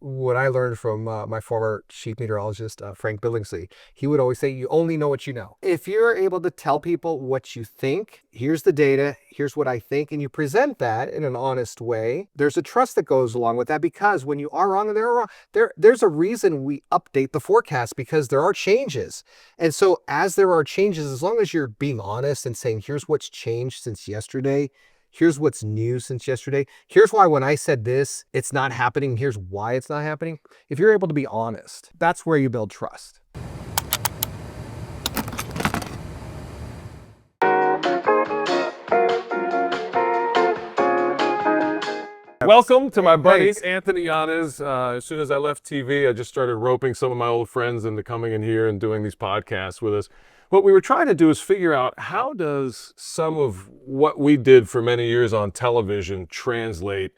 what I learned from my former chief meteorologist, Frank Billingsley. He would always say, you only know what you know. If you're able to tell people what you think, here's the data, here's what I think, and you present that in an honest way, there's a trust that goes along with that, because when you are wrong and they're wrong, there's a reason we update the forecast, because there are changes. And so as there are changes, as long as you're being honest and saying, here's what's changed since yesterday, here's what's new since yesterday, here's why when I said this, it's not happening, here's why it's not happening. If you're able to be honest, that's where you build trust. Welcome to my buddy Hey. Anthony Yanez. As soon as I left TV, I just started roping some of my old friends into coming in here and doing these podcasts with us. What we were trying to do is figure out, how does some of what we did for many years on television translate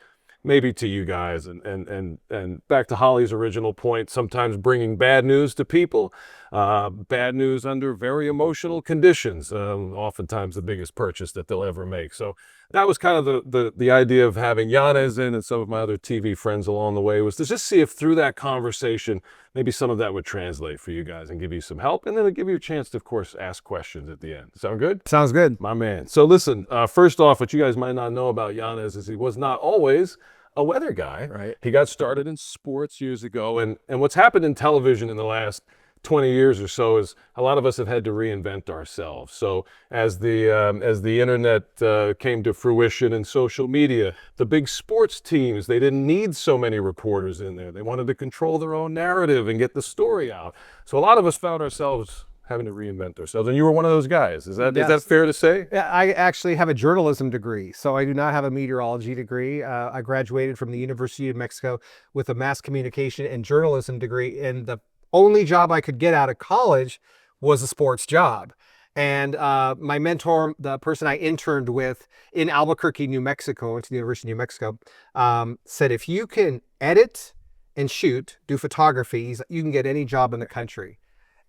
maybe to you guys, and back to Holly's original point, sometimes bringing bad news to people, bad news under very emotional conditions, oftentimes the biggest purchase that they'll ever make. So that was kind of the idea of having Yanez in and some of my other TV friends along the way, was to just see if through that conversation, maybe some of that would translate for you guys and give you some help. And then it'll give you a chance to, of course, ask questions at the end. Sound good? Sounds good. My man. So listen, first off, what you guys might not know about Yanez is he was not always a weather guy. Right. He got started in sports years ago. And what's happened in television in the last 20 years or so is a lot of us have had to reinvent ourselves. So as the internet came to fruition and social media, the big sports teams, they didn't need so many reporters in there. They wanted to control their own narrative and get the story out. So a lot of us found ourselves having to reinvent ourselves. And you were one of those guys. Is that fair to say? Yeah, I actually have a journalism degree, so I do not have a meteorology degree. I graduated from the University of Mexico with a mass communication and journalism degree, and the only job I could get out of college was a sports job. And my mentor, the person I interned with in Albuquerque, New Mexico, went to the University of New Mexico, said, if you can edit and shoot, do photography, you can get any job in the country.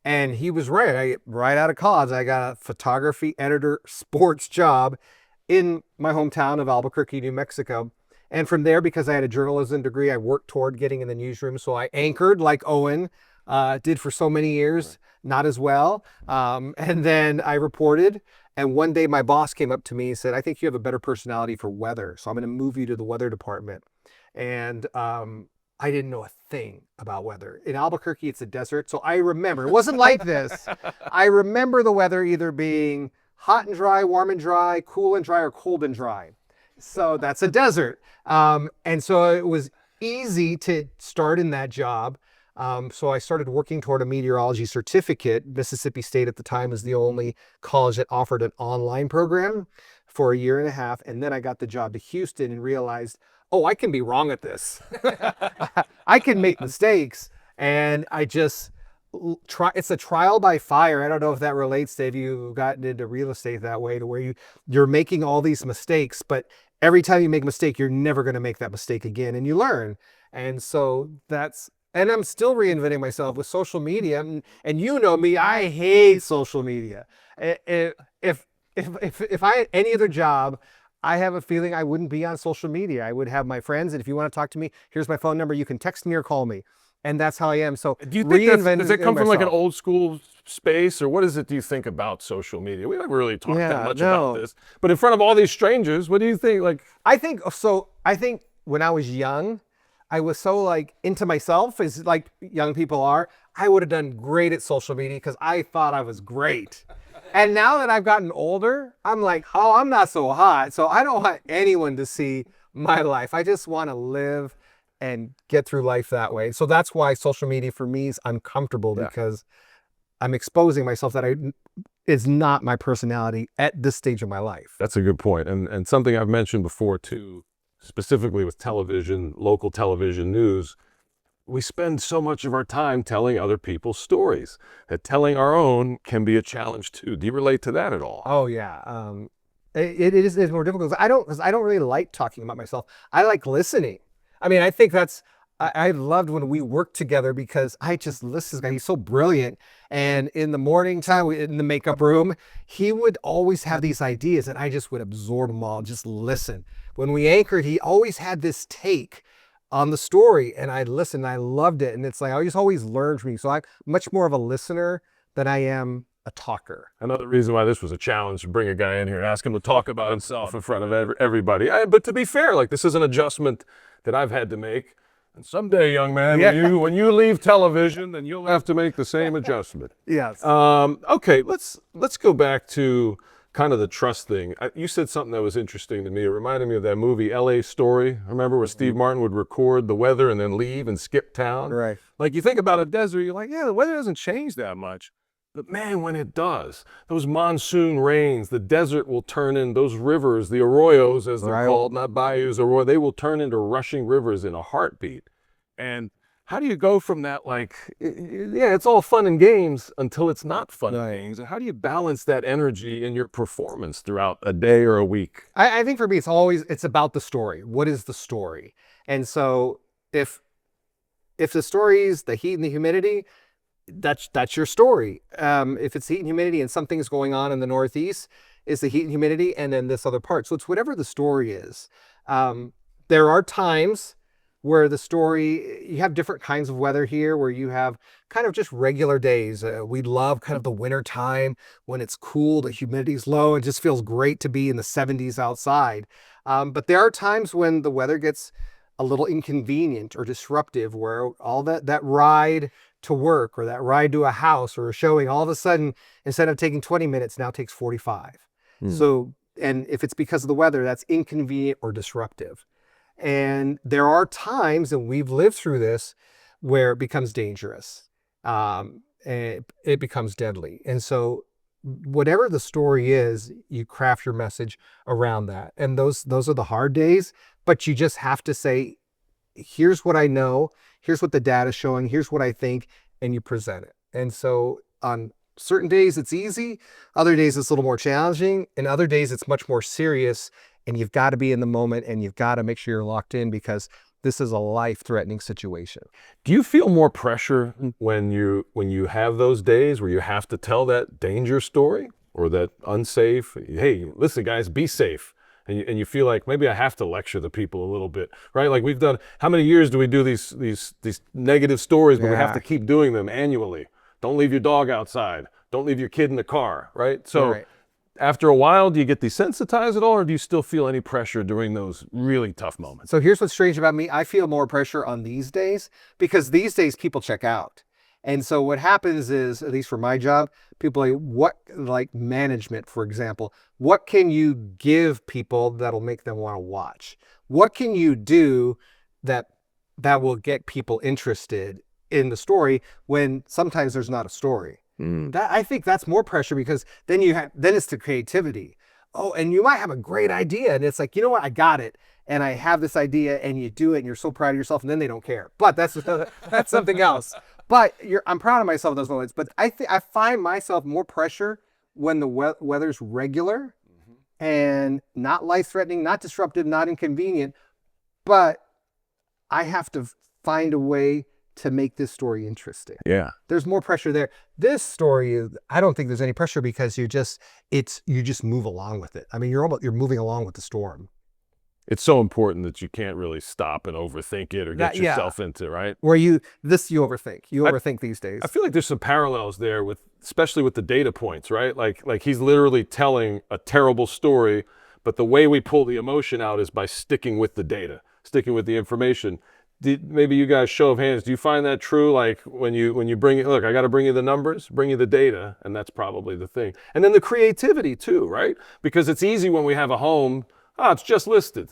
And he was right. Right out of college, I got a photography editor sports job in my hometown of Albuquerque, New Mexico. And from there, because I had a journalism degree, I worked toward getting in the newsroom. So I anchored like Owen did for so many years, not as well. And then I reported. And one day my boss came up to me and said, I think you have a better personality for weather, so I'm going to move you to the weather department. And I didn't know a thing about weather. In Albuquerque, it's a desert. So I remember, it wasn't like this. I remember the weather either being hot and dry, warm and dry, cool and dry, or cold and dry. So that's a desert. And so it was easy to start in that job. So I started working toward a meteorology certificate. Mississippi State at the time was the only college that offered an online program for a year and a half. And then I got the job to Houston and realized, oh, I can be wrong at this. I can make mistakes. And I just it's a trial by fire. I don't know if that relates to if you've gotten into real estate that way, to where you're making all these mistakes, but every time you make a mistake, you're never going to make that mistake again, and you learn. And so and I'm still reinventing myself with social media. And you know me, I hate social media. If I had any other job, I have a feeling I wouldn't be on social media. I would have my friends, and if you want to talk to me, here's my phone number. You can text me or call me. And that's how I am. So do you think does it come from like an old school space, or what is it do you think about social media? We haven't really talked that much about this. But in front of all these strangers, what do you think? Like, I think when I was young, I was so like into myself, as like young people are. I would have done great at social media because I thought I was great. And now that I've gotten older, I'm like, oh, I'm not so hot. So I don't want anyone to see my life. I just want to live and get through life that way. So that's why social media for me is uncomfortable, because I'm exposing myself that is not my personality at this stage of my life. That's a good point. And something I've mentioned before too, specifically with television, local television news, we spend so much of our time telling other people's stories that telling our own can be a challenge too. Do you relate to that at all? Oh yeah. It's more difficult. I don't really like talking about myself. I like listening. I mean, I think I loved when we worked together, because I just listen to this guy. He's so brilliant. And in the morning time, in the makeup room, he would always have these ideas, and I just would absorb them all, just listen. When we anchored, he always had this take on the story, and I listened, I loved it. And it's like, I always learned from you. So I'm much more of a listener than I am a talker. Another reason why this was a challenge to bring a guy in here and ask him to talk about himself in front of everybody. But to be fair, like, this is an adjustment that I've had to make. And someday, young man, when you leave television, then you'll have to make the same adjustment. Yes. Okay, let's go back to kind of the trust thing. You said something that was interesting to me. It reminded me of that movie L.A. Story. Remember where Steve Martin would record the weather and then leave and skip town? Right. Like, you think about a desert, you're like, yeah, the weather doesn't change that much. But man, when it does, those monsoon rains, the desert will turn in, those rivers, the arroyos as they're called, not bayous, arroyo, they will turn into rushing rivers in a heartbeat. And how do you go from that, like, yeah, it's all fun and games until it's not fun and games? And how do you balance that energy in your performance throughout a day or a week? I think for me, it's about the story. What is the story? And so if the story is the heat and the humidity, that's your story. If it's heat and humidity and something's going on in the Northeast, is the heat and humidity, and then this other part. So it's whatever the story is. There are times where the story, you have different kinds of weather here where you have kind of just regular days. We love kind of the winter time when it's cool, the humidity's low, it just feels great to be in the 70s outside. But there are times when the weather gets a little inconvenient or disruptive, where all that ride to work or that ride to a house or a showing, all of a sudden, instead of taking 20 minutes, now takes 45. So, and if it's because of the weather, that's inconvenient or disruptive. And there are times, and we've lived through this, where it becomes dangerous. And it becomes deadly. And so whatever the story is, you craft your message around that. And those are the hard days, but you just have to say, here's what I know, here's what the data is showing, here's what I think, and you present it. And so on certain days it's easy, other days it's a little more challenging, and other days it's much more serious, and you've got to be in the moment and you've got to make sure you're locked in, because this is a life-threatening situation. Do you feel more pressure when you have those days where you have to tell that danger story or that unsafe, hey, listen guys, be safe? And you feel like, maybe I have to lecture the people a little bit, right? Like, we've done, how many years do we do these negative stories, but we have to keep doing them annually? Don't leave your dog outside. Don't leave your kid in the car, right? So after a while, do you get desensitized at all, or do you still feel any pressure during those really tough moments? So here's what's strange about me. I feel more pressure on these days, because these days people check out. And so what happens is, at least for my job, people like management, for example, what can you give people that'll make them want to watch? What can you do that will get people interested in the story when sometimes there's not a story? I think that's more pressure, because then it's the creativity. Oh, and you might have a great idea, and it's like, you know what, I got it. And I have this idea, and you do it, and you're so proud of yourself, and then they don't care. But that's something else. But I'm proud of myself in those moments. But I find myself more pressure when the weather's regular and not life-threatening, not disruptive, not inconvenient. But I have to find a way to make this story interesting. Yeah. There's more pressure there. This story, I don't think there's any pressure, because you just move along with it. I mean, you're moving along with the storm. It's so important that you can't really stop and overthink it or get yourself into, right? Where you overthink. You overthink these days. I feel like there's some parallels there especially with the data points, right? Like he's literally telling a terrible story, but the way we pull the emotion out is by sticking with the data, sticking with the information. Maybe you guys, show of hands, do you find that true? Like, when you bring it, look, I got to bring you the numbers, bring you the data, and that's probably the thing. And then the creativity too, right? Because it's easy when we have a home, it's just listed.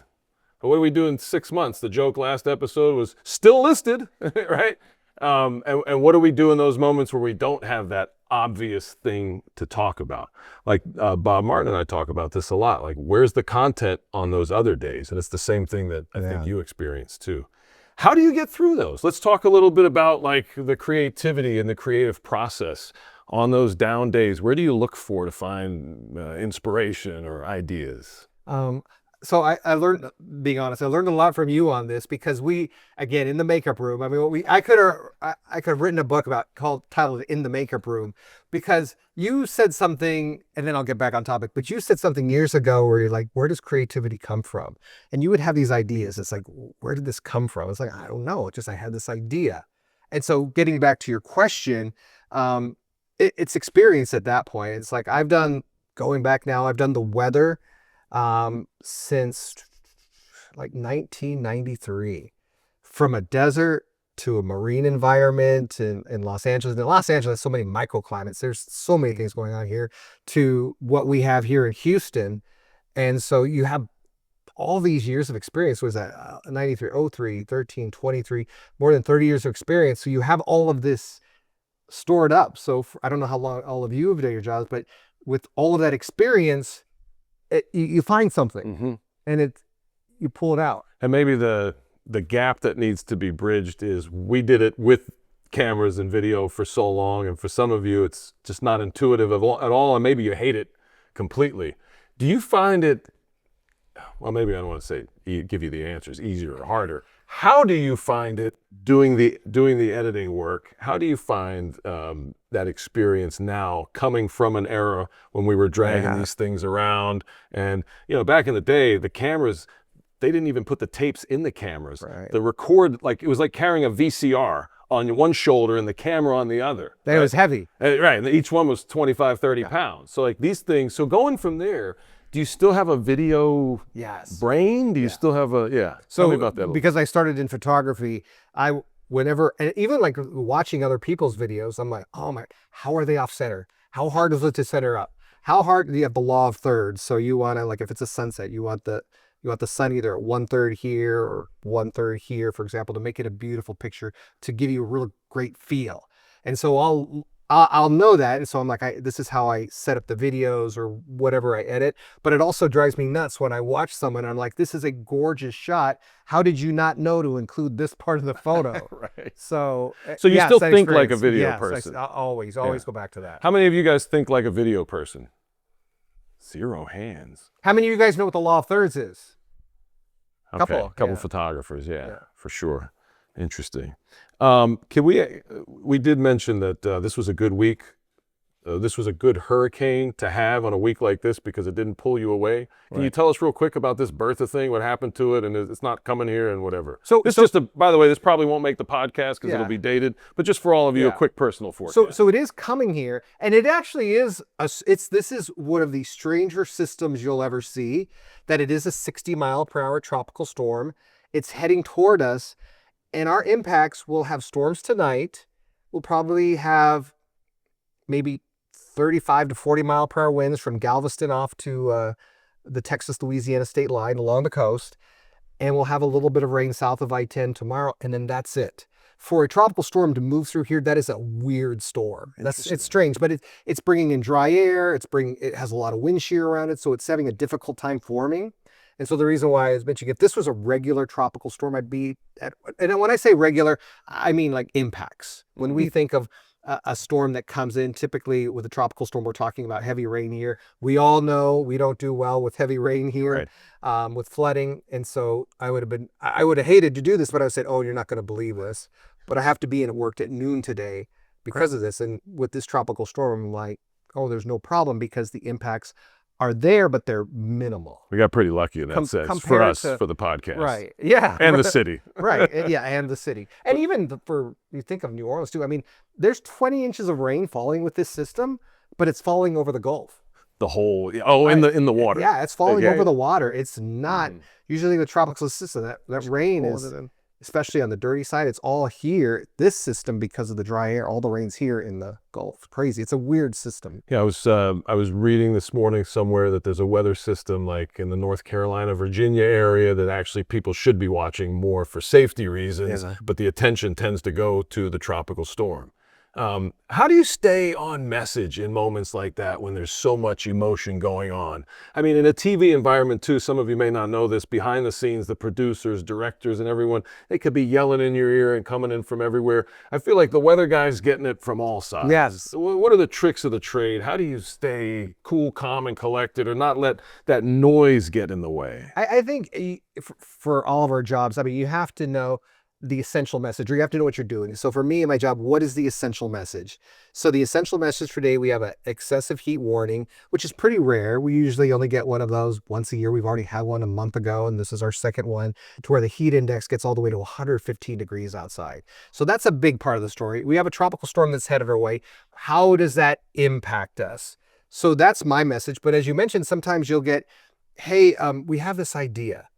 But what do we do in 6 months? The joke last episode was still listed, right? And what do we do in those moments where we don't have that obvious thing to talk about? Like, Bob Martin and I talk about this a lot. Like, where's the content on those other days? And it's the same thing that I think you experience too. How do you get through those? Let's talk a little bit about, like, the creativity and the creative process on those down days. Where do you look for to find inspiration or ideas? So I learned, being honest, I learned a lot from you on this because we, again, in the makeup room. I mean, I could have written a book titled "In the Makeup Room," because you said something, and then I'll get back on topic. But you said something years ago where you're like, "Where does creativity come from?" And you would have these ideas. It's like, where did this come from? It's like, I don't know. It's just I had this idea. And so, getting back to your question, it's experience at that point. It's like going back now. I've done the weather since like 1993, from a desert to a marine environment in Los Angeles. In Los Angeles, so many microclimates. There's so many things going on here to what we have here in Houston. And so you have all these years of experience. Was that 93, 03, 13, 23, more than 30 years of experience. So you have all of this stored up. So I don't know how long all of you have done your jobs, but with all of that experience, you find something, and you pull it out. And maybe the gap that needs to be bridged is we did it with cameras and video for so long, and for some of you it's just not intuitive at all, and maybe you hate it completely. Do you find it, well, maybe I don't want to say give you the answers, easier or harder. How do you find it doing the editing work? How do you find that experience now, coming from an era when we were dragging these things around? And back in the day, the cameras, they didn't even put the tapes in the cameras. Right. The record, it was like carrying a VCR on one shoulder and the camera on the other. It was heavy. Right, and each one was 25, 30 pounds. So these things, so going from there, do you still have a video brain? Do you still have So tell me about that a little. Because I started in photography, and even like watching other people's videos, I'm like, oh my, how are they off center? How hard is it to center up? How hard do you have the law of thirds? So you want to, like, if it's a sunset, you want the sun either at 1/3 here or 1/3 here, for example, to make it a beautiful picture, to give you a real great feel. And so I'll know that, and so I'm like, this is how I set up the videos or whatever I edit. But it also drives me nuts when I watch someone. I'm like, this is a gorgeous shot. How did you not know to include this part of the photo? Right. So you yes, still that think like a experience. video Yes, person. I always go back to that. How many of you guys think like a video person? 0 hands. How many of you guys know what the law of thirds is? Okay, couple yeah. photographers, for sure. Interesting. We did mention that this was a good week. This was a good hurricane to have on a week like this because it didn't pull you away. Can you tell us real quick about this Bertha thing, what happened to it, and it's not coming here and whatever? By the way, this probably won't make the podcast because it'll be dated, but just for all of you, a quick personal forecast. So it is coming here, and it actually is, this is one of the stranger systems you'll ever see, that it is a 60-mile-per-hour tropical storm. It's heading toward us, and our impacts will have storms tonight. We'll probably have maybe 35 to 40-mile-per-hour winds from Galveston off to the Texas-Louisiana state line along the coast. And we'll have a little bit of rain south of I-10 tomorrow, and then that's it. For a tropical storm to move through here, that is a weird storm. It's strange, but it's bringing in dry air. It has a lot of wind shear around it, so it's having a difficult time forming. And so the reason why I was mentioning, if this was a regular tropical storm, I'd be and when I say regular, I mean like impacts. When we think of a storm that comes in, typically with a tropical storm, we're talking about heavy rain here. We all know we don't do well with heavy rain here, with flooding. And so I would have hated to do this, but I said, oh, you're not going to believe this, but I have to be in at work at noon today because of this. And with this tropical storm, I'm like, oh, there's no problem because the impacts are there, but they're minimal. We got pretty lucky in that sense for us, for the podcast. Right. Yeah. And the city. Right. Yeah. And the city. And even you think of New Orleans too. I mean, there's 20 inches of rain falling with this system, but it's falling over the Gulf. The whole, in the water. Yeah. It's falling over the water. It's not usually the tropical system. That rain is, especially on the dirty side, it's all here. This system, because of the dry air, all the rain's here in the Gulf. Crazy. It's a weird system. Yeah, I was reading this morning somewhere that there's a weather system like in the North Carolina, Virginia area that actually people should be watching more for safety reasons, but the attention tends to go to the tropical storm. How do you stay on message in moments like that when there's so much emotion going on? I mean, in a TV environment too, some of you may not know this, behind the scenes, the producers, directors, and everyone, they could be yelling in your ear and coming in from everywhere. I feel like the weather guy's getting it from all sides. Yes. What are the tricks of the trade? How do you stay cool, calm, and collected, or not let that noise get in the way? I think for all of our jobs, I mean, you have to know the essential message, or you have to know what you're doing. So for me and my job, what is the essential message? So the essential message for today, we have an excessive heat warning, which is pretty rare. We usually only get one of those once a year. We've already had one a month ago, and this is our second one, to where the heat index gets all the way to 115 degrees outside. So that's a big part of the story. We have a tropical storm that's headed our way. How does that impact us? So that's my message. But as you mentioned, sometimes you'll get, hey, we have this idea.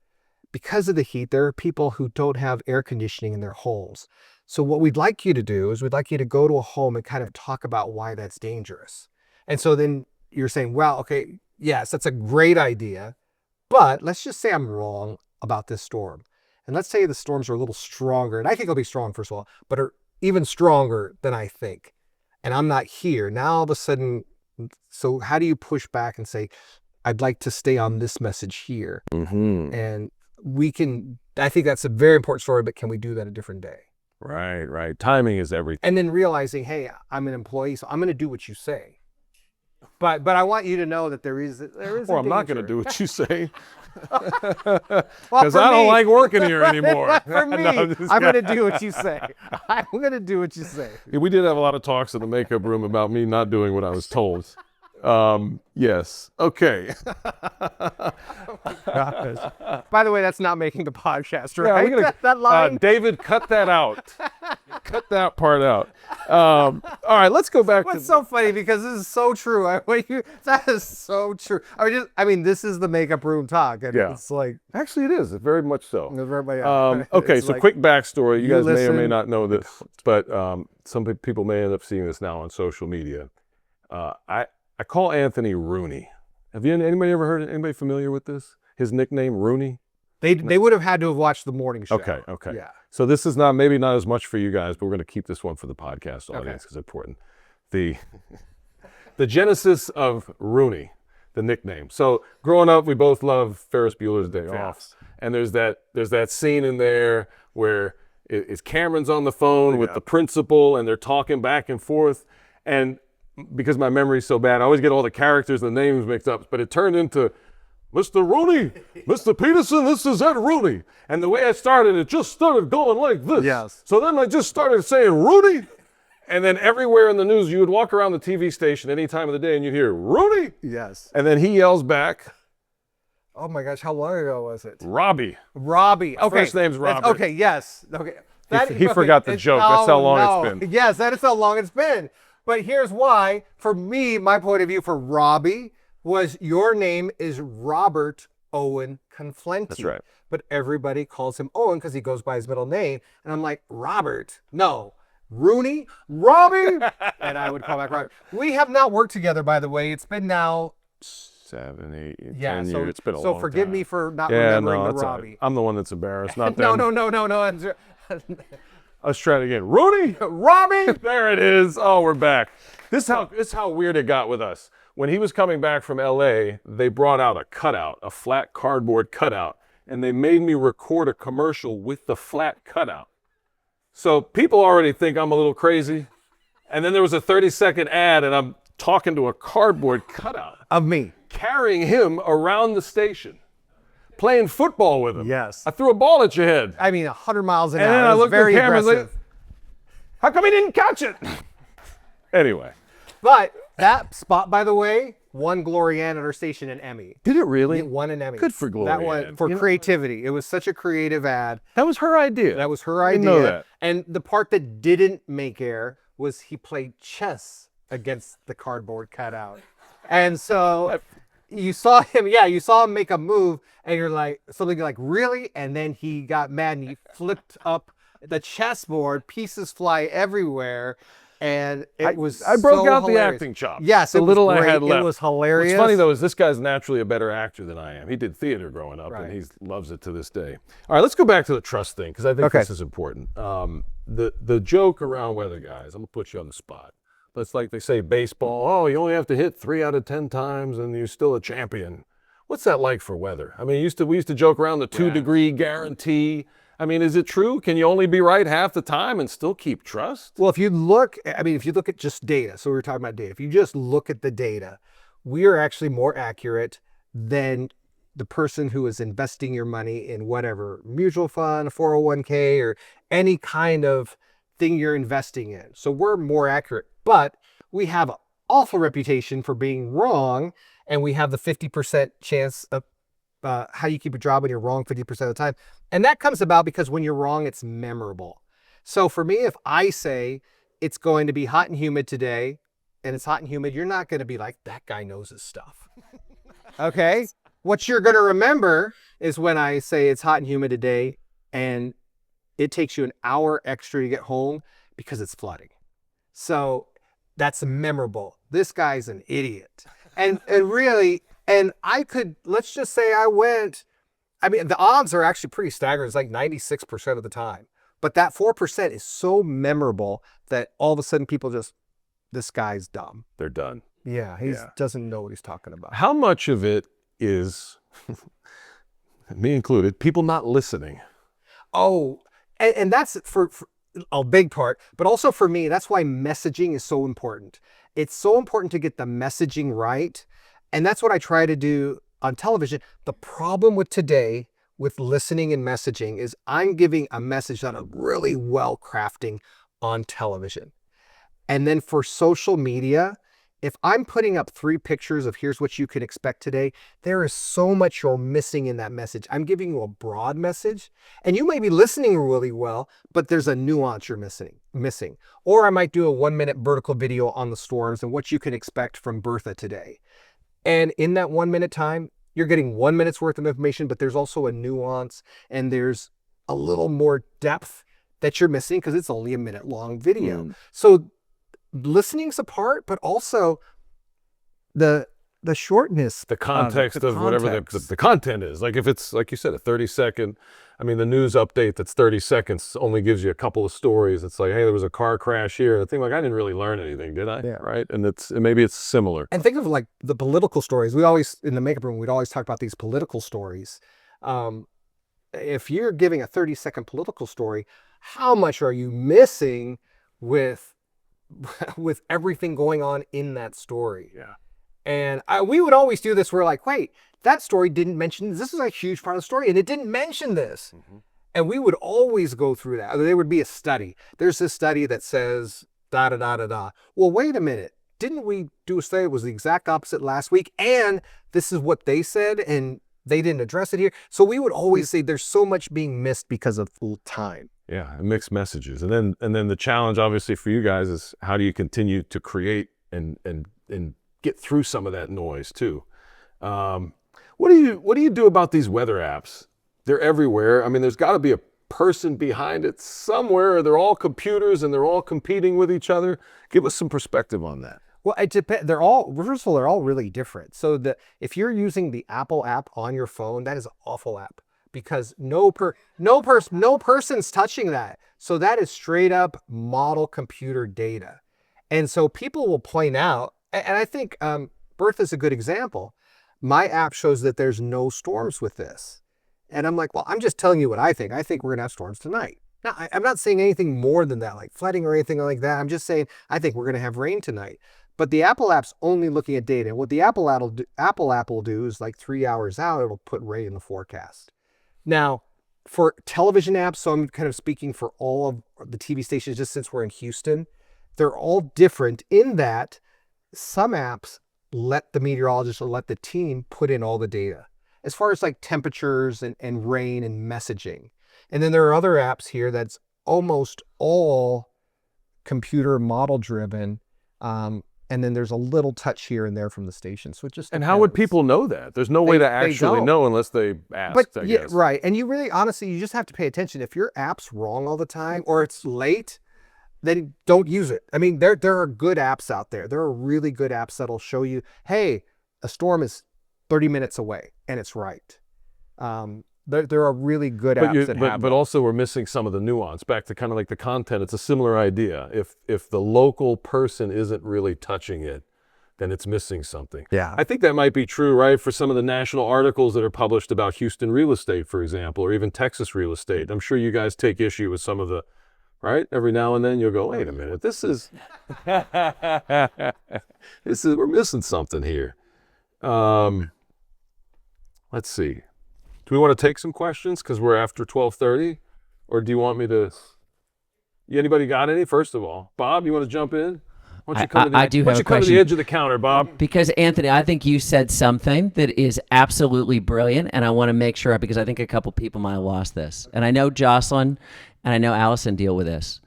Because of the heat, there are people who don't have air conditioning in their homes. So what we'd like you to do is we'd like you to go to a home and kind of talk about why that's dangerous. And so then you're saying, well, okay, yes, that's a great idea, but let's just say I'm wrong about this storm. And let's say the storms are a little stronger, and I think they'll be strong, first of all, but are even stronger than I think. And I'm not here. Now all of a sudden, so how do you push back and say, I'd like to stay on this message here? Mm-hmm. And I think that's a very important story, but can we do that a different day? Right, right. Timing is everything. And then realizing, hey, I'm an employee, so I'm going to do what you say. But I want you to know that there is Or I'm not going to do what you say. Well, Because I don't like working here anymore. For me, I'm going to do what you say. I'm going to do what you say. Yeah, we did have a lot of talks in the makeup room about me not doing what I was told. Yes. Okay. By the way, that's not making the podcast, Yeah, right? we're gonna, that line. David, cut that out. Cut that part out. All right, let's go back What's to. so funny, because this is so true. That is so true. I mean, this is the makeup room talk, and Yeah. it's like, Actually, it is very much so. everybody. Okay, it's so like, quick backstory. You guys may or may listen- not know this, but some people may end up seeing this now on social media. I call Anthony Rooney. Have you anybody ever heard anybody familiar with this? His nickname, Rooney? They would have had to have watched the morning show. Okay. Yeah. So this is maybe not as much for you guys, but we're going to keep this one for the podcast audience because it's important. The genesis of Rooney, the nickname. So growing up, we both love Ferris Bueller's Day Off, and there's that scene in there where it's Cameron's on the phone with the principal, and they're talking back and forth, and because my memory's so bad, I always get all the characters and the names mixed up, but it turned into Mr. Rooney, Mr. Peterson, this is Ed Rooney. And the way I started, it just started going like this. Yes. So then I just started saying Rooney, and then everywhere in the news, you would walk around the TV station any time of the day and you'd hear Rooney, Yes. and then he yells back, Oh my gosh, how long ago was it? Robbie. Robbie. Okay. First name's That's- Robert. Okay. Yes. Okay. He forgot the joke. That's how long it's been. Yes, that is how long it's been. But here's why. For me, my point of view for Robbie was your name is Robert Owen Conflenti. That's right. But everybody calls him Owen because he goes by his middle name. And I'm like, Robert? No. Rooney? Robbie? And I would call back Robert. We have not worked together, by the way. It's been now 7, 8, 10 so, years. It's been a long so time. forgive me for not Yeah, remembering no, the that's all right. Robbie. I'm the one that's embarrassed, not them. No. Let's try it again. Rooney, Robbie? there it is. Oh, we're back. This is how weird it got with us. When he was coming back from LA, they brought out a cutout, a flat cardboard cutout, and they made me record a commercial with the flat cutout. So people already think I'm a little crazy. And then there was a 30-second ad, and I'm talking to a cardboard cutout, Of me. carrying him around the station, playing football with him. Yes. I threw a ball at your head. I mean, 100 miles an And hour. then It I was looked at very the camera and aggressive. how come he didn't catch it? Anyway. But that spot, by the way, won Glorianne at our station an Emmy. Did it really? It won an Emmy. Good for That one Glorianne. for You know- creativity. It was such a creative ad. That was her idea. That was her I idea. didn't know that. And the part that didn't make air was he played chess against the cardboard cutout. And so you saw him, you saw him make a move, and you're like, something like, really? And then he got mad and he flipped up the chessboard, pieces fly everywhere. And it was I broke so out the hilarious. acting chops. Yes, the it was little great. I had left. It was hilarious. What's funny though is this guy's naturally a better actor than I am. He did theater growing up, Right. and he loves it to this day. All right, let's go back to the trust thing because I think Okay. this is important. the joke around weather, guys, I'm gonna put you on the spot. It's like they say baseball, oh, you only have to hit 3 out of 10 times and you're still a champion. What's that like for weather? I mean, we used to joke around the 2-degree guarantee. I mean, is it true? Can you only be right half the time and still keep trust? Well, if you look at just data, so we were talking about data. If you just look at the data, we are actually more accurate than the person who is investing your money in whatever mutual fund, 401k, or any kind of thing you're investing in. So we're more accurate, but we have an awful reputation for being wrong, and we have the 50% chance of how you keep a job when you're wrong 50% of the time. And that comes about because when you're wrong, it's memorable. So for me, if I say it's going to be hot and humid today, and it's hot and humid, you're not going to be like, that guy knows his stuff. Okay? What you're going to remember is when I say it's hot and humid today, and it takes you an hour extra to get home because it's flooding. So that's memorable. This guy's an idiot. And really, and let's just say the odds are actually pretty staggering. It's like 96% of the time. But that 4% is so memorable that all of a sudden people this guy's dumb. They're done. Yeah, he doesn't know what he's talking about. How much of it is, me included, people not listening? Oh, and that's for a big part, but also for me, that's why messaging is so important. It's so important to get the messaging right. And that's what I try to do on television. The problem with today, with listening and messaging, is I'm giving a message that I'm really well crafting on television. And then for social media, if I'm putting up 3 pictures of here's what you can expect today, there is so much you're missing in that message. I'm giving you a broad message, and you may be listening really well, but there's a nuance you're missing. Or I might do a 1-minute vertical video on the storms and what you can expect from Bertha today. And in that 1-minute time, you're getting 1 minute's worth of information, but there's also a nuance and there's a little more depth that you're missing because it's only a minute-long video. So listening's a part, but also the shortness, the context of whatever the content is. Like if it's, like you said, a 30-second, I mean, the news update that's 30 seconds only gives you a couple of stories. It's like, hey, there was a car crash here. And I think, like, I didn't really learn anything, did I? Yeah. Right? And maybe it's similar. And think of like the political stories. We always, in the makeup room, we'd always talk about these political stories. If you're giving a 30-second political story, how much are you missing with everything going on in that story? Yeah. And we would always do this. We're like, wait, that story didn't mention this is a huge part of the story, and it didn't mention this. And we would always go through that. There would be a study. There's this study that says da da da da da. Well, wait a minute. Didn't we do a study that was the exact opposite last week? And this is what they said, and they didn't address it here. So we would always say there's so much being missed because of full time. Yeah, mixed messages. And then the challenge obviously for you guys is how do you continue to create and get through some of that noise too. What do you do about these weather apps? They're everywhere. I mean, there's got to be a person behind it somewhere. They're all computers and they're all competing with each other. Give us some perspective on that. Well, it depends. They're all really different. So if you're using the Apple app on your phone, that is an awful app because no person's touching that. So that is straight up model computer data. And so people will point out, and I think Bertha's a good example. My app shows that there's no storms with this. And I'm like, well, I'm just telling you what I think. I think we're going to have storms tonight. Now, I'm not saying anything more than that, like flooding or anything like that. I'm just saying I think we're going to have rain tonight. But the Apple app's only looking at data. And what the Apple app will do is like 3 hours out, it'll put rain in the forecast. Now, for television apps, so I'm kind of speaking for all of the TV stations, just since we're in Houston, they're all different in that some apps let the meteorologist or let the team put in all the data as far as like temperatures and rain and messaging. And then there are other apps here that's almost all computer model driven. And then there's a little touch here and there from the station. So it just And how would people know that? There's no way to actually know unless they ask, I guess. Right. And you really, honestly, you just have to pay attention. If your app's wrong all the time or it's late, then don't use it. I mean, there are good apps out there. There are really good apps that'll show you, hey, a storm is 30 minutes away, and it's right. There are really good But apps that have but them. also we're missing some of the nuance. Back to kind of like the content. It's a similar idea. If the local person isn't really touching it, then it's missing something. Yeah. I think that might be true, right, for some of the national articles that are published about Houston real estate, for example, or even Texas real estate. I'm sure you guys take issue with some of the, right? Every now and then you'll go, wait a minute, this is, we're missing something here. Let's see. Do we want to take some questions because we're after 12:30, or do you want me to? Anybody got any? First of all, Bob, you want to jump in? Why don't you come to the, I do why don't have you a come to question. the edge of the counter, Bob? Because Anthony, I think you said something that is absolutely brilliant, and I want to make sure, because I think a couple people might have lost this. And I know Jocelyn and I know Allison deal with this.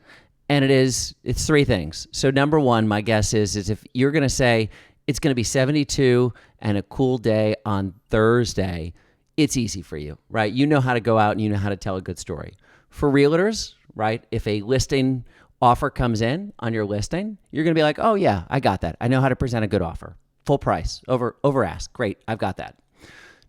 And it's three things. So number one, my guess is if you're going to say it's going to be 72 and a cool day on Thursday, it's easy for you, right? You know how to go out and you know how to tell a good story. For realtors, right, if a listing offer comes in on your listing, you're going to be like, oh yeah, I got that. I know how to present a good offer. Full price, over ask. Great, I've got that.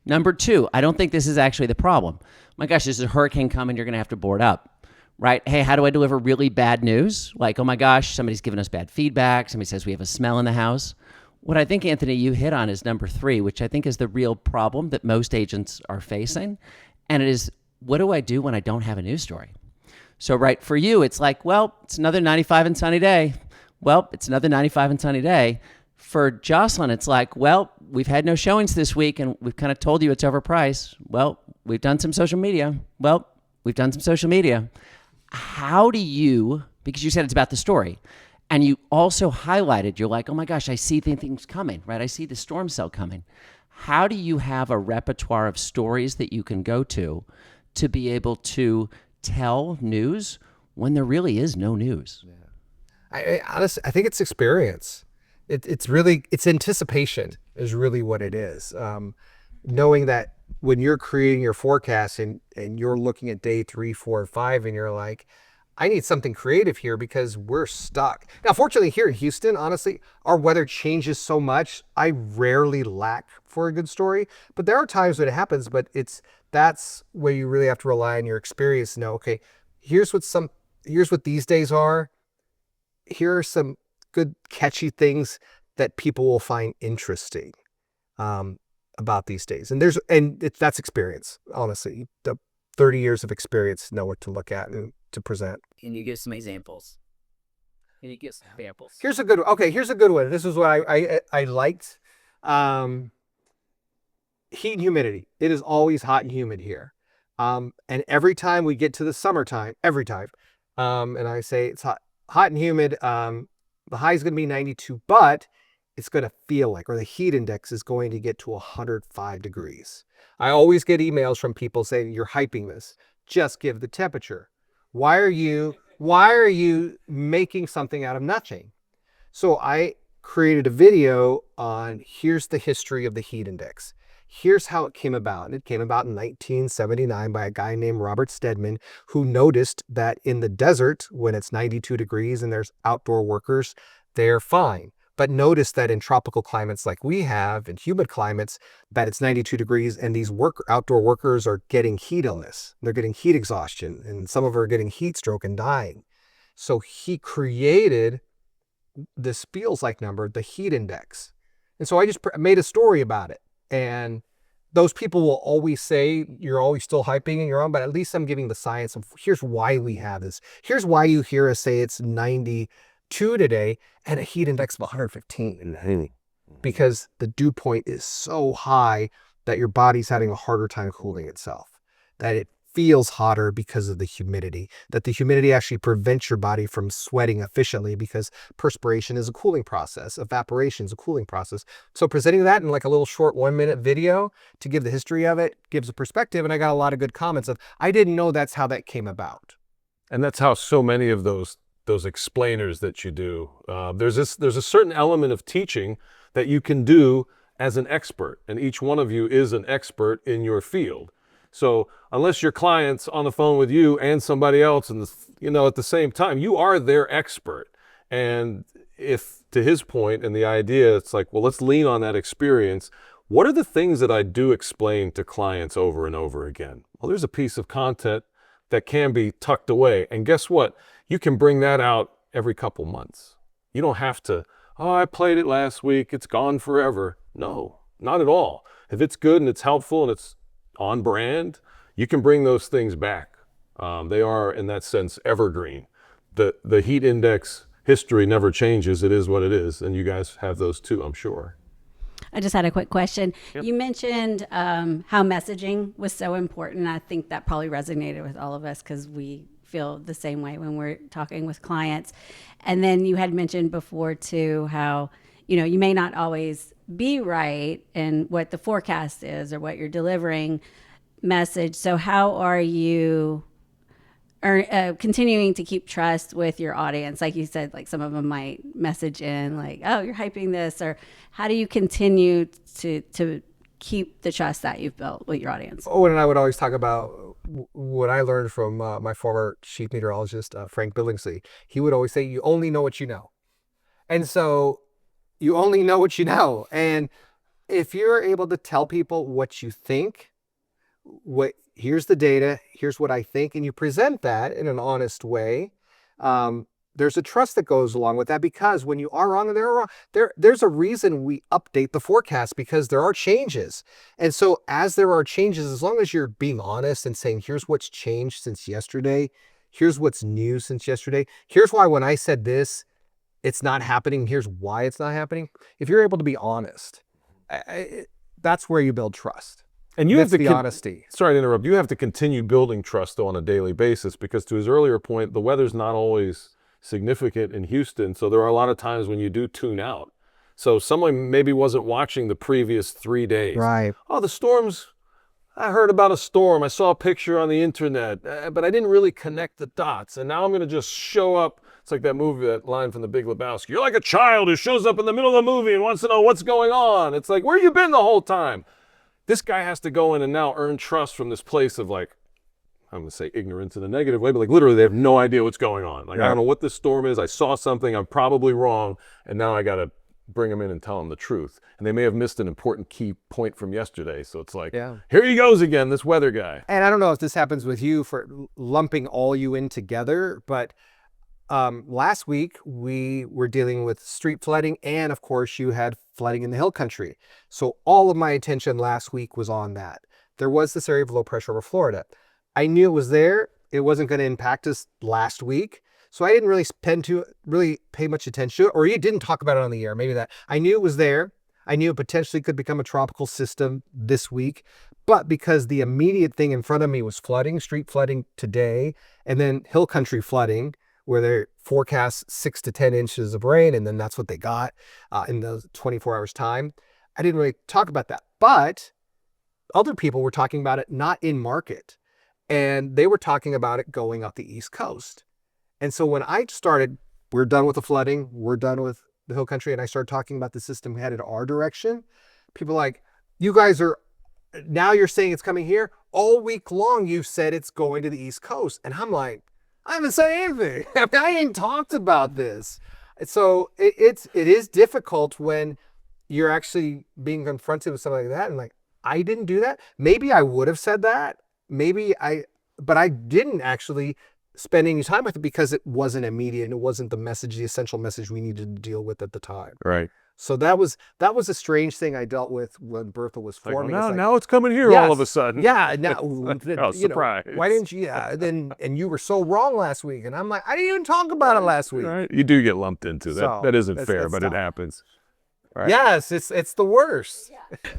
Number two, I don't think this is actually the problem. My gosh, there's a hurricane coming, you're going to have to board up, right? Hey, how do I deliver really bad news? Like, oh my gosh, somebody's giving us bad feedback. Somebody says we have a smell in the house. What I think, Anthony, you hit on is number three, which I think is the real problem that most agents are facing. And it is, what do I do when I don't have a news story? So, right, for you, it's like, well, it's another 95 and sunny day. Well, it's another 95 and sunny day. For Jocelyn, it's like, well, we've had no showings this week and we've kind of told you it's overpriced. Well, we've done some social media. Well, we've done some social media. How do you, because you said it's about the story, and you also highlighted, you're like, oh my gosh, I see things coming, right? I see the storm cell coming. How do you have a repertoire of stories that you can go to be able to tell news when there really is no news? I honestly, I think it's experience. It's anticipation is really what it is. Knowing that when you're creating your forecast and you're looking at day 3, 4, 5, and you're like, I need something creative here because we're stuck. Now, fortunately here in Houston, honestly, our weather changes so much. I rarely lack for a good story, but there are times when it happens, but that's where you really have to rely on your experience to know, okay, here's what these days are. Here are some good catchy things that people will find interesting about these days. And that's experience, honestly. The 30 years of experience know what to look at and to present. Can you give some examples? Here's a good one. Okay, here's a good one. This is what I liked. Heat and humidity. It is always hot and humid here. And every time we get to the summertime, and I say it's hot and humid, the high is going to be 92, but it's going to feel like, or the heat index is going to get to 105 degrees. I always get emails from people saying, you're hyping this. Just give the temperature. Why are you making something out of nothing? So I created a video on here's the history of the heat index. Here's how it came about. It came about in 1979 by a guy named Robert Stedman, who noticed that in the desert, when it's 92 degrees and there's outdoor workers, they're fine. But notice that in tropical climates like we have, in humid climates, that it's 92 degrees and these outdoor workers are getting heat illness. They're getting heat exhaustion, and some of them are getting heat stroke and dying. So he created this feels like number, the heat index. And so I just made a story about it. And those people will always say, you're always still hyping and you're on, but at least I'm giving the science of here's why we have this. Here's why you hear us say it's 92 today and a heat index of 115. Because the dew point is so high that your body's having a harder time cooling itself. That it feels hotter because of the humidity. That the humidity actually prevents your body from sweating efficiently because perspiration is a cooling process. Evaporation is a cooling process. So presenting that in like a little short 1-minute video to give the history of it gives a perspective. And I got a lot of good comments of, I didn't know that's how that came about. And that's how so many of those explainers that you do, there's a certain element of teaching that you can do as an expert, and each one of you is an expert in your field. So unless your client's on the phone with you and somebody else, and at the same time, you are their expert. And if, to his point and the idea, it's like, well, let's lean on that experience. What are the things that I do explain to clients over and over again? Well, there's a piece of content that can be tucked away. And guess what? You can bring that out every couple months. You don't have to, oh, I played it last week, it's gone forever. No, not at all. If it's good and it's helpful and it's on brand, you can bring those things back. They are, in that sense, evergreen. The heat index history never changes. It is what it is. And you guys have those too, I'm sure. I just had a quick question. Yep. You mentioned how messaging was so important. I think that probably resonated with all of us because we feel the same way when we're talking with clients. And then you had mentioned before too how, you may not always be right in what the forecast is or what you're delivering message. So how are you continuing to keep trust with your audience? Like you said, like some of them might message in like, oh, you're hyping this, or how do you continue to keep the trust that you've built with your audience? Owen and I would always talk about what I learned from my former chief meteorologist, Frank Billingsley. He would always say, you only know what you know. And so you only know what you know. And if you're able to tell people what you think, here's the data, here's what I think, and you present that in an honest way, there's a trust that goes along with that, because when you are wrong and they're wrong, there's a reason we update the forecast, because there are changes. And so as there are changes, as long as you're being honest and saying, here's what's changed since yesterday, here's what's new since yesterday, here's why when I said this, it's not happening, here's why it's not happening. If you're able to be honest, that's where you build trust. And you That's have to the honesty. Sorry to interrupt. You have to continue building trust though on a daily basis, because to his earlier point, the weather's not always significant in Houston. So there are a lot of times when you do tune out. So someone maybe wasn't watching the previous 3 days. Right. Oh, the storms. I heard about a storm. I saw a picture on the internet, but I didn't really connect the dots. And now I'm going to just show up. It's like that movie, that line from The Big Lebowski. You're like a child who shows up in the middle of the movie and wants to know what's going on. It's like, where you been the whole time? This guy has to go in and now earn trust from this place of like, I'm going to say ignorance in a negative way, but like literally they have no idea what's going on. Like, I don't know what this storm is. I saw something. I'm probably wrong. And now I got to bring them in and tell them the truth. And they may have missed an important key point from yesterday. So it's like, here he goes again, this weather guy. And I don't know if this happens with you for lumping all you in together, but last week we were dealing with street flooding, and of course you had flooding in the hill country. So all of my attention last week was on that. There was this area of low pressure over Florida. I knew it was there. It wasn't going to impact us last week. So I didn't really pay much attention to it, or you didn't talk about it on the air. Maybe that. I knew it was there. I knew it potentially could become a tropical system this week, but because the immediate thing in front of me was flooding, street flooding today, and then hill country flooding, where they forecast 6 to 10 inches of rain, and then that's what they got in those 24 hours time. I didn't really talk about that, but other people were talking about it not in market, and they were talking about it going up the East Coast. And so when I started, we're done with the flooding, we're done with the hill country, and I started talking about the system headed our direction, people are like, you guys are, now you're saying it's coming here? All week long you've said it's going to the East Coast. And I'm like, I haven't said anything. I ain't talked about this. So it is difficult when you're actually being confronted with something like that. And like, I didn't do that. Maybe I would have said that. But I didn't actually spend any time with it because it wasn't immediate and it wasn't the essential message we needed to deal with at the time. Right. So that was a strange thing I dealt with when Bertha was forming. Now it's coming here all of a sudden. Yeah. Now, surprise. Why didn't you? Yeah. And you were so wrong last week. And I'm like, I didn't even talk about it last week. Right. You do get lumped into that. So, that isn't fair, that's but tough. it happens. Right. Yes, it's the worst.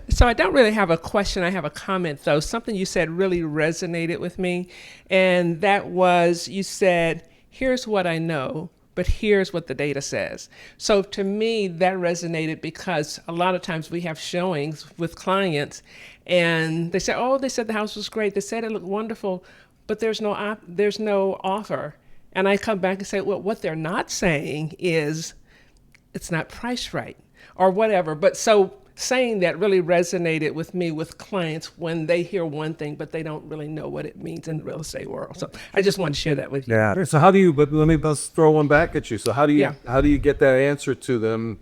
So I don't really have a question. I have a comment, though. Something you said really resonated with me. And that was, you said, here's what I know, but here's what the data says. So to me, that resonated because a lot of times we have showings with clients and they say, oh, they said the house was great. They said it looked wonderful, but there's no offer. And I come back and say, well, what they're not saying is it's not priced right or whatever. But so saying that really resonated with me with clients when they hear one thing, but they don't really know what it means in the real estate world. So I just want to share that with you. Yeah. So how do you, but let me just throw one back at you. So how do you get that answer to them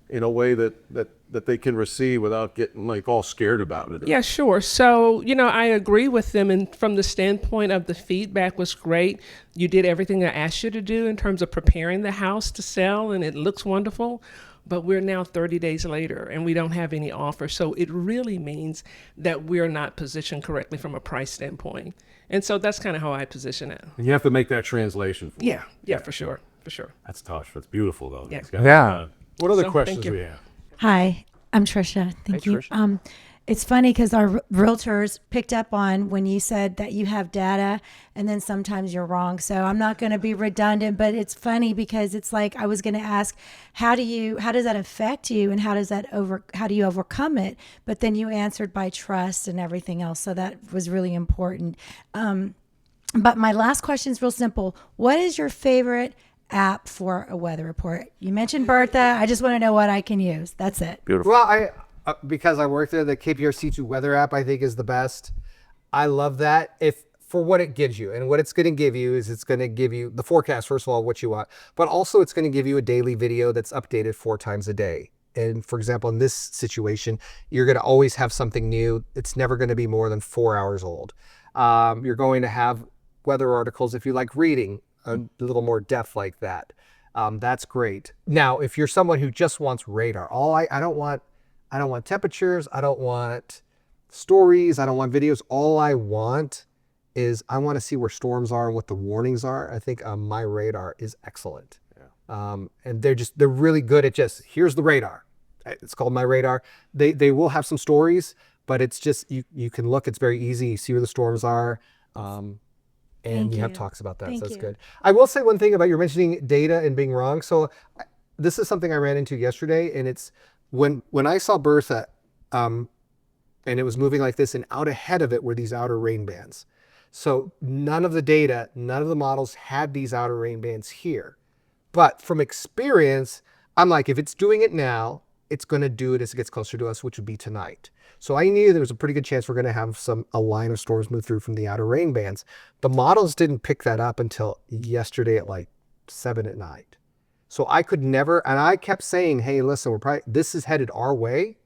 in a way that that they can receive without getting like all scared about it? Yeah, sure. So, I agree with them. And from the standpoint of the feedback was great. You did everything I asked you to do in terms of preparing the house to sell, and it looks wonderful. But we're now 30 days later and we don't have any offer. So it really means that we're not positioned correctly from a price standpoint. And so that's kind of how I position it. And you have to make that translation. Yeah, for sure. For sure. That's tough. That's beautiful, though. Yeah. These guys. Yeah. What other So, questions thank do you. we have? Hi, I'm Trisha. Thank you. Tricia. It's funny because our realtors picked up on when you said that you have data and then sometimes you're wrong. So I'm not going to be redundant, but it's funny because it's like I was going to ask, how does that affect you and how do you overcome it? But then you answered by trust and everything else. So that was really important. But my last question is real simple. What is your favorite app for a weather report? You mentioned Bertha. I just want to know what I can use. That's it. Beautiful. Well, because I work there, the KPRC2 weather app I think is the best. I love that for what it gives you, and what it's going to give you is it's going to give you the forecast, first of all, what you want, but also it's going to give you a daily video that's updated 4 times a day. And for example, in this situation, you're going to always have something new. It's never going to be more than 4 hours old. You're going to have weather articles if you like reading a little more depth like that. That's great. Now, if you're someone who just wants radar, I don't want temperatures, I don't want stories, I don't want videos. All I want is I want to see where storms are and what the warnings are. I think My Radar is excellent. Yeah. And they're really good at just, here's the radar. It's called My Radar. They will have some stories, but it's just, you can look, it's very easy. You see where the storms are. And you have talks about that, so that's good. I will say one thing about you're mentioning data and being wrong. So this is something I ran into yesterday, and it's when I saw Bertha, and it was moving like this, and out ahead of it were these outer rain bands. So none of the models had these outer rain bands here. But from experience, I'm like, if it's doing it now, it's going to do it as it gets closer to us, which would be tonight. So I knew there was a pretty good chance we're going to have a line of storms move through from the outer rain bands. The models didn't pick that up until yesterday at like 7 at night. So I could never, and I kept saying, hey, listen, this is headed our way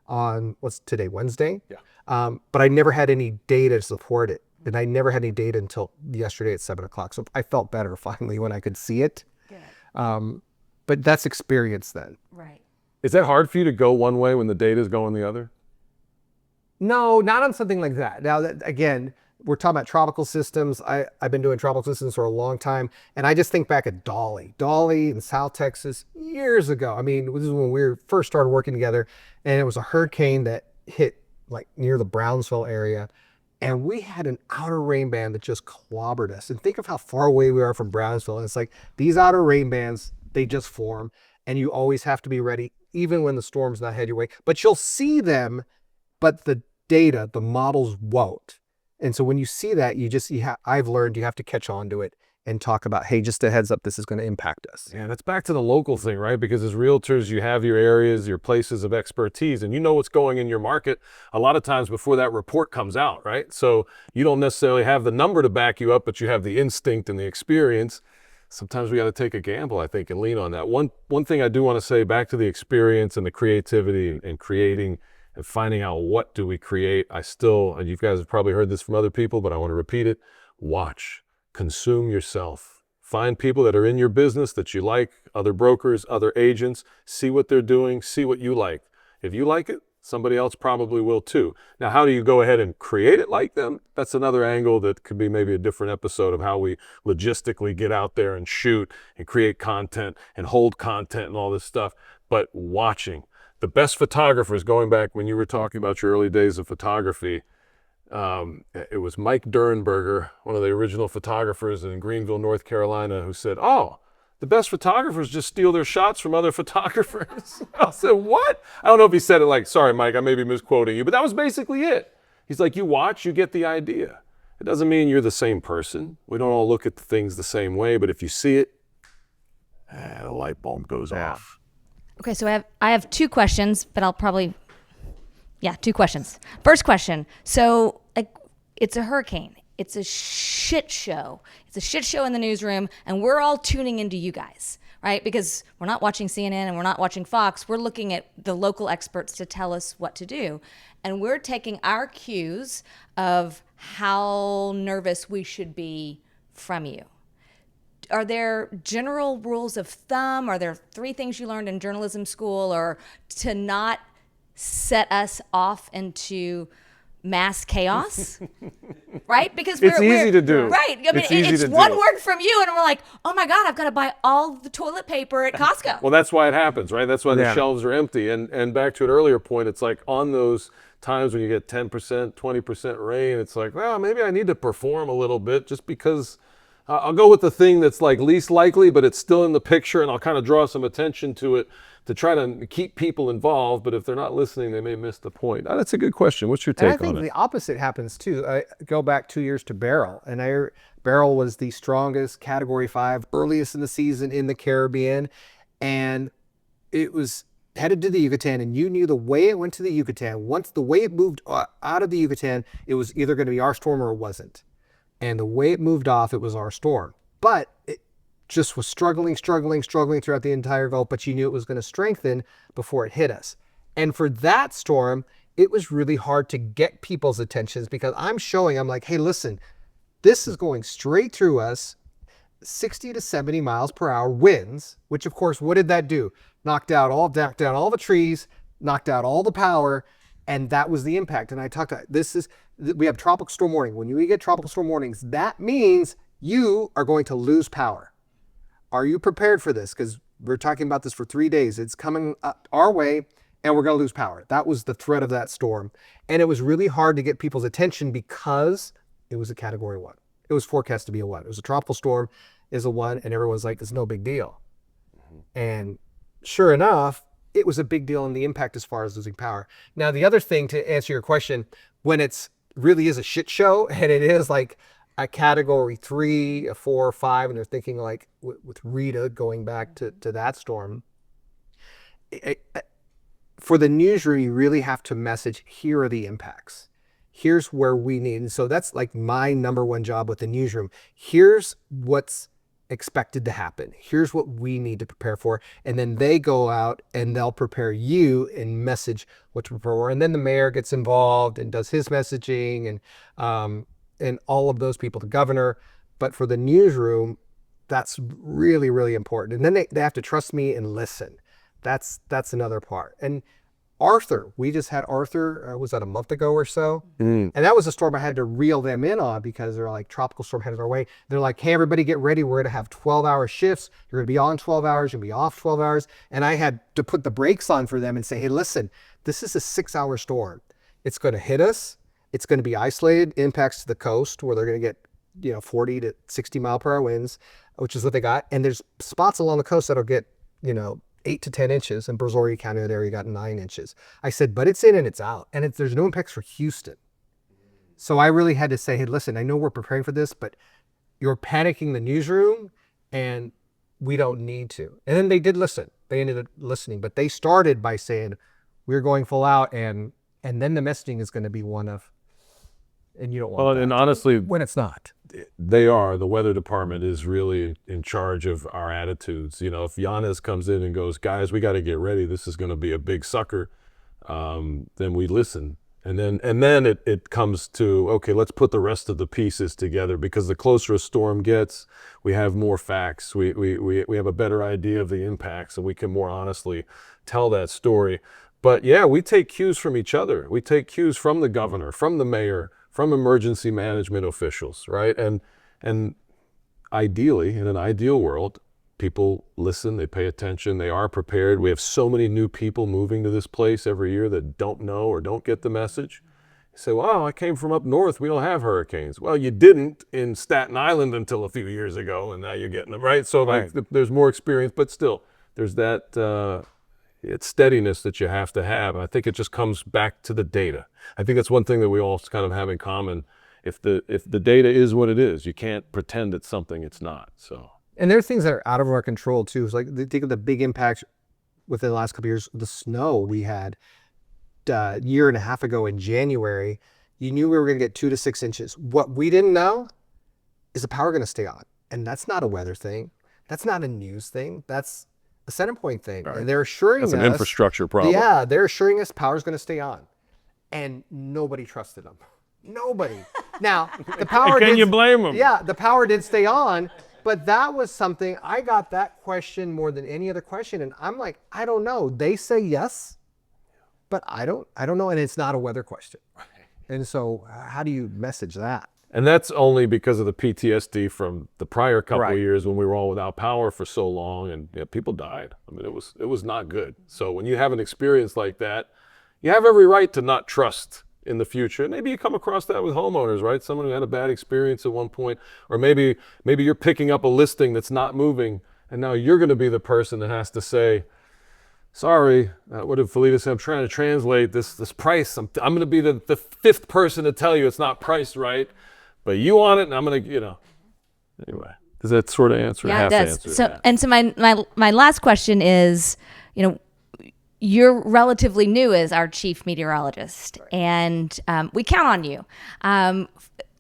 on, what's today, Wednesday? Yeah. But I never had any data to support it. And I never had any data until yesterday at 7 o'clock. So I felt better finally when I could see it. Good. But that's experience then. Right. Is that hard for you to go one way when the data is going the other? No, not on something like that. Now, again, we're talking about tropical systems. I've been doing tropical systems for a long time, and I just think back at Dolly in South Texas years ago. I mean, this is when we first started working together, and it was a hurricane that hit like near the Brownsville area, and we had an outer rain band that just clobbered us. And think of how far away we are from Brownsville. And it's like these outer rain bands, they just form, and you always have to be ready, even when the storm's not headed your way. But you'll see them, but the data, the models won't. And so when you see that, I've learned you have to catch on to it and talk about, hey, just a heads up, this is going to impact us. Yeah, that's back to the local thing, right? Because as realtors, you have your areas, your places of expertise, and you know what's going in your market a lot of times before that report comes out, right? So you don't necessarily have the number to back you up, but you have the instinct and the experience. Sometimes we got to take a gamble, I think, and lean on that. One thing I do want to say, back to the experience and the creativity and creating and finding out what do we create. And you guys have probably heard this from other people, but I want to repeat it. Watch, consume yourself. Find people that are in your business that you like, other brokers, other agents, see what they're doing, see what you like. If you like it, somebody else probably will too. Now, how do you go ahead and create it like them? That's another angle that could be maybe a different episode of how we logistically get out there and shoot and create content and hold content and all this stuff. But watching. The best photographers, going back when you were talking about your early days of photography, it was Mike Durenberger, one of the original photographers in Greenville, North Carolina, who said, oh, the best photographers just steal their shots from other photographers. I said, what? I don't know if he said it like, sorry, Mike, I may be misquoting you, but that was basically it. He's like, you watch, you get the idea. It doesn't mean you're the same person. We don't all look at things the same way, but if you see it, the light bulb goes off. Okay, so I have 2 questions, but I'll probably, 2 questions. First question, so it's a hurricane. It's a shit show. It's a shit show in the newsroom, and we're all tuning into you guys. right? Because we're not watching CNN and we're not watching Fox. We're looking at the local experts to tell us what to do. And we're taking our cues of how nervous we should be from you. Are there general rules of thumb? Are there 3 things you learned in journalism school, or to not set us off into mass chaos? Right? Because It's easy to do. Right. I mean, It's easy it's to one do. word from you, and we're like, oh my God, I've got to buy all the toilet paper at Costco. Well, that's why it happens, right? That's why the Yeah. shelves are empty. And back to an earlier point, it's like on those times when you get 10%, 20% rain, it's like, well, maybe I need to perform a little bit just because I'll go with the thing that's like least likely, but it's still in the picture, and I'll kind of draw some attention to it to try to keep people involved. But if they're not listening, they may miss the point. That's a good question. What's your And I take think on it? the opposite happens too. I go back 2 years to Beryl, and Beryl was the strongest Category 5, earliest in the season in the Caribbean, and it was headed to the Yucatan, and you knew the way it went to the Yucatan. Once the way it moved out of the Yucatan, it was either going to be our storm or it wasn't. And the way it moved off, it was our storm. But it just was struggling throughout the entire Gulf, but you knew it was going to strengthen before it hit us. And for that storm, it was really hard to get people's attentions because I'm like, hey, listen, this is going straight through us, 60 to 70 miles per hour winds, which of course, what did that do? Knocked down all the trees, knocked out all the power, and that was the impact. And I talked about we have tropical storm warning. When you get tropical storm warnings, that means you are going to lose power. Are you prepared for this? Because we're talking about this for 3 days. It's coming up our way, and we're going to lose power. That was the threat of that storm. And it was really hard to get people's attention because it was a Category 1. It was forecast to be a 1. It was a tropical storm, is a 1, and everyone's like, it's no big deal. And sure enough, it was a big deal in the impact as far as losing power. Now, the other thing, to answer your question, when it's really is a shit show and it is like a Category 3, a 4, or 5, and they're thinking like with Rita going back to that storm, for the newsroom, you really have to message, here are the impacts. Here's where we need. And so that's like my number one job with the newsroom. Here's what's expected to happen. Here's what we need to prepare for. And then they go out and they'll prepare you and message what to prepare for. And then the mayor gets involved and does his messaging and all of those people, the governor. But for the newsroom, that's really, really important. And then they have to trust me and listen. That's another part. And Arthur, we just had Arthur, was that a month ago or so? And that was a storm I had to reel them in on because they're like, tropical storm headed our way. They're like, hey, everybody get ready. We're going to have 12-hour shifts. You're going to be on 12 hours. You're going to be off 12 hours. And I had to put the brakes on for them and say, hey, listen, this is a 6-hour storm. It's going to hit us. It's going to be isolated impacts to the coast where they're going to get 40 to 60 mile per hour winds, which is what they got. And there's spots along the coast that'll get 8 to 10 inches, and Brazoria County, that area got 9 inches. I said, but it's in and it's out, and there's no impacts for Houston. So I really had to say, hey, listen, I know we're preparing for this, but you're panicking the newsroom, and we don't need to. And then they did listen. They ended up listening, but they started by saying, we're going full out, and then the messaging is going to be one of, and you don't want that. And honestly, When it's not. the weather department is really in charge of our attitudes. If Yanez comes in and goes, guys, we got to get ready, this is going to be a big sucker, then we listen. And then it comes to, okay, let's put the rest of the pieces together, because the closer a storm gets, we have more facts. We have a better idea of the impacts, and we can more honestly tell that story. But yeah, we take cues from each other. We take cues from the governor, from the mayor, from emergency management officials, right? And ideally, in an ideal world, people listen, they pay attention, they are prepared. We have so many new people moving to this place every year that don't know or don't get the message. You say, well, I came from up north, we don't have hurricanes. Well, you didn't in Staten Island until a few years ago, and now you're getting them, right? So like, there's more experience, but still, there's that it's steadiness that you have to have. And I think it just comes back to the data. I think that's one thing that we all kind of have in common. If the data is what it is, you can't pretend it's something it's not. So. And there are things that are out of our control too. It's like, think of the big impacts within the last couple of years. The snow we had a year and a half ago in January, you knew we were going to get 2 to 6 inches. What we didn't know is the power going to stay on. And that's not a weather thing. That's not a news thing. That's a center point thing. Right. And they're assuring That's us. an infrastructure problem. Yeah, they're assuring us power's going to stay on. And nobody trusted them. Nobody. Now, the power Can you blame them? Yeah, the power did stay on. But that was something, I got that question more than any other question. And I'm like, I don't know. They say yes, but I don't know. And it's not a weather question. And so how do you message that? And that's only because of the PTSD from the prior couple of Right. years when we were all without power for so long, and people died. I mean, it was not good. So when you have an experience like that, you have every right to not trust in the future. And maybe you come across that with homeowners, right? Someone who had a bad experience at one point, or maybe you're picking up a listing that's not moving, and now you're going to be the person that has to say, sorry, what did Felita say? I'm trying to translate this price. I'm going to be the fifth person to tell you it's not priced right, but you want it, and I'm going to, Anyway, does that sort of answer? Yeah, half it does. answer So, that? and so my last question is, you're relatively new as our chief meteorologist, and we count on you.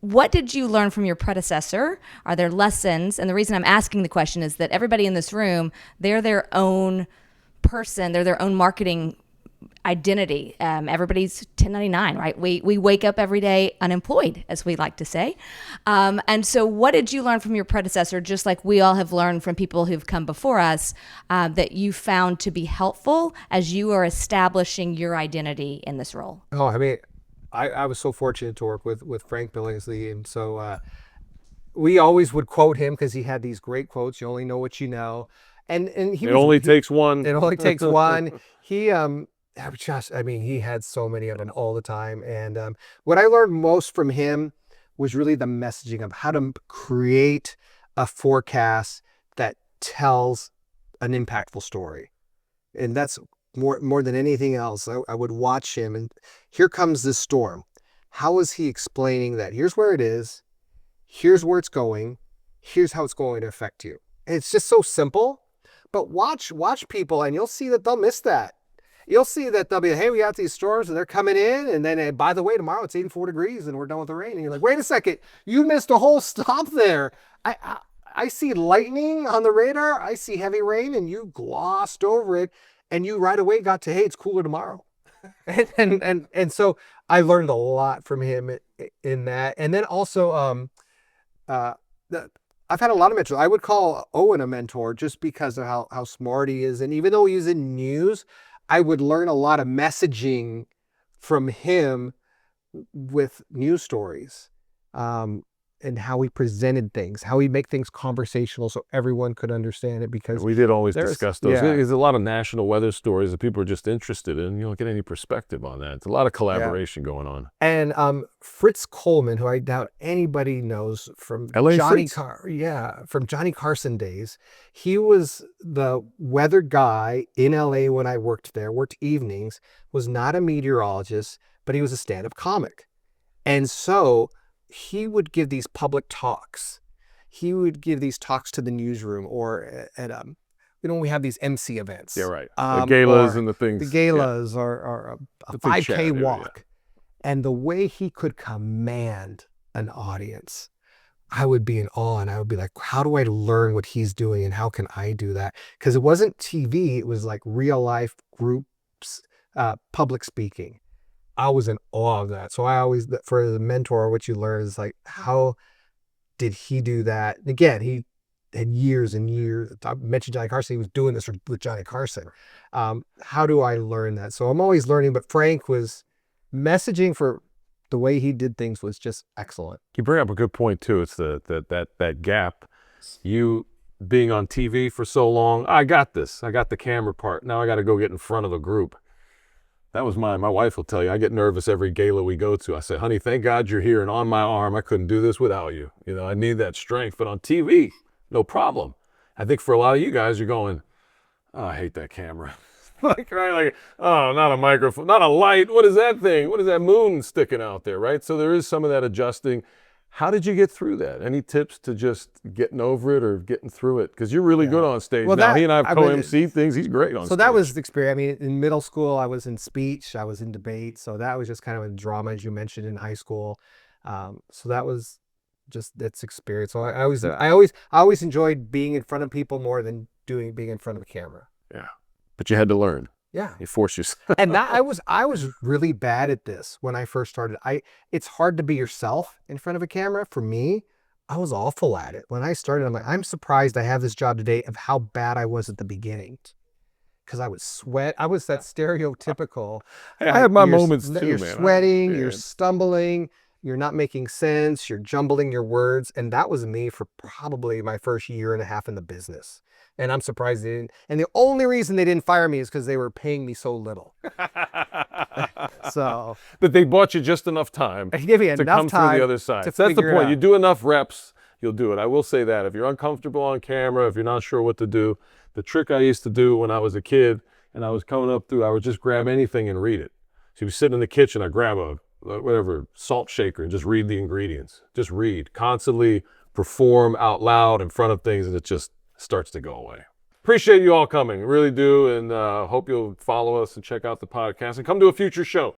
What did you learn from your predecessor? Are there lessons? And the reason I'm asking the question is that everybody in this room, they're their own person. They're their own marketing identity. Everybody's 1099, right? We wake up every day unemployed, as we like to say. And so what did you learn from your predecessor, just like we all have learned from people who've come before us, that you found to be helpful as you are establishing your identity in this role? Oh, I mean, I was so fortunate to work with Frank Billingsley. And so we always would quote him because he had these great quotes. You only know what you know. And he It only takes one. It only takes one. He he had so many of them all the time. And what I learned most from him was really the messaging of how to create a forecast that tells an impactful story. And that's more than anything else. I would watch him, and here comes this storm. How is he explaining that? Here's where it is. Here's where it's going. Here's how it's going to affect you. And it's just so simple. But watch people, and you'll see that they'll miss that. You'll see that they'll be, hey, we got these storms, and they're coming in, and then, by the way, tomorrow it's 84 degrees, and we're done with the rain. And you're like, wait a second, you missed a whole stop there. I see lightning on the radar. I see heavy rain, and you glossed over it, and you right away got to, hey, it's cooler tomorrow. and so I learned a lot from him in that. And then also, I've had a lot of mentors. I would call Owen a mentor just because of how smart he is. And even though he's in news, I would learn a lot of messaging from him with news stories, and how he presented things, how he make things conversational so everyone could understand it. Because we did always discuss those. Yeah. There's a lot of national weather stories that people are just interested in. You don't get any perspective on that. It's a lot of collaboration going on. And Fritz Coleman, who I doubt anybody knows from LA Johnny Fritz. From Johnny Carson days. He was the weather guy in LA when I worked there, worked evenings, was not a meteorologist, but he was a stand-up comic. And so he would give these public talks. He would give these talks to the newsroom, or at we have these MC events. Yeah, right. The galas and the things. The galas or a The big 5K chat area. walk. And the way he could command an audience, I would be in awe, and I would be like, how do I learn what he's doing, and how can I do that? Because it wasn't TV, it was like real life groups, public speaking. I was in awe of that. So I always, for the mentor, what you learn is like, how did he do that? And again, he had years and years. I mentioned Johnny Carson. He was doing this with Johnny Carson. How do I learn that? So I'm always learning, but Frank was messaging for the way he did things was just excellent. You bring up a good point too. It's that gap. You being on TV for so long, I got this. I got the camera part. Now I got to go get in front of a group. That was mine. My wife will tell you, I get nervous every gala we go to. I say, honey, thank God you're here and on my arm. I couldn't do this without you. I need that strength. But on TV, no problem. I think for a lot of you guys, you're going, oh, I hate that camera. Like, oh, not a microphone, not a light. What is that thing? What is that moon sticking out there, right? So there is some of that adjusting. How did you get through that? Any tips to just getting over it or getting through it? Because you're really good on stage. Well, now, he and I have co-MC things. He's great on stage. So that was the experience. I mean, in middle school, I was in speech. I was in debate. So that was just kind of a drama, as you mentioned, in high school. So that was just that's experience. So I always enjoyed being in front of people more than being in front of a camera. Yeah. But you had to learn. Yeah. You forced yourself. And that I was really bad at this when I first started. It's hard to be yourself in front of a camera. For me, I was awful at it. When I started, I'm like, I'm surprised I have this job today of how bad I was at the beginning. Because I would sweat. I was that stereotypical. Hey, I have my you're- moments too, You're man. sweating, Yeah. you're stumbling, you're not making sense, you're jumbling your words. And that was me for probably my first year and a half in the business. And I'm surprised they didn't. And the only reason they didn't fire me is because they were paying me so little. So But they bought you just enough time I give you to enough come through time the other side. to So that's the figure it point. out. You do enough reps, you'll do it. I will say that. If you're uncomfortable on camera, if you're not sure what to do, the trick I used to do when I was a kid and I was coming up through, I would just grab anything and read it. So you sit in the kitchen, I grab a whatever salt shaker and just read the ingredients. Just read. Constantly perform out loud in front of things, and it just starts to go away. Appreciate you all coming, really do, and hope you'll follow us and check out the podcast and come to a future show.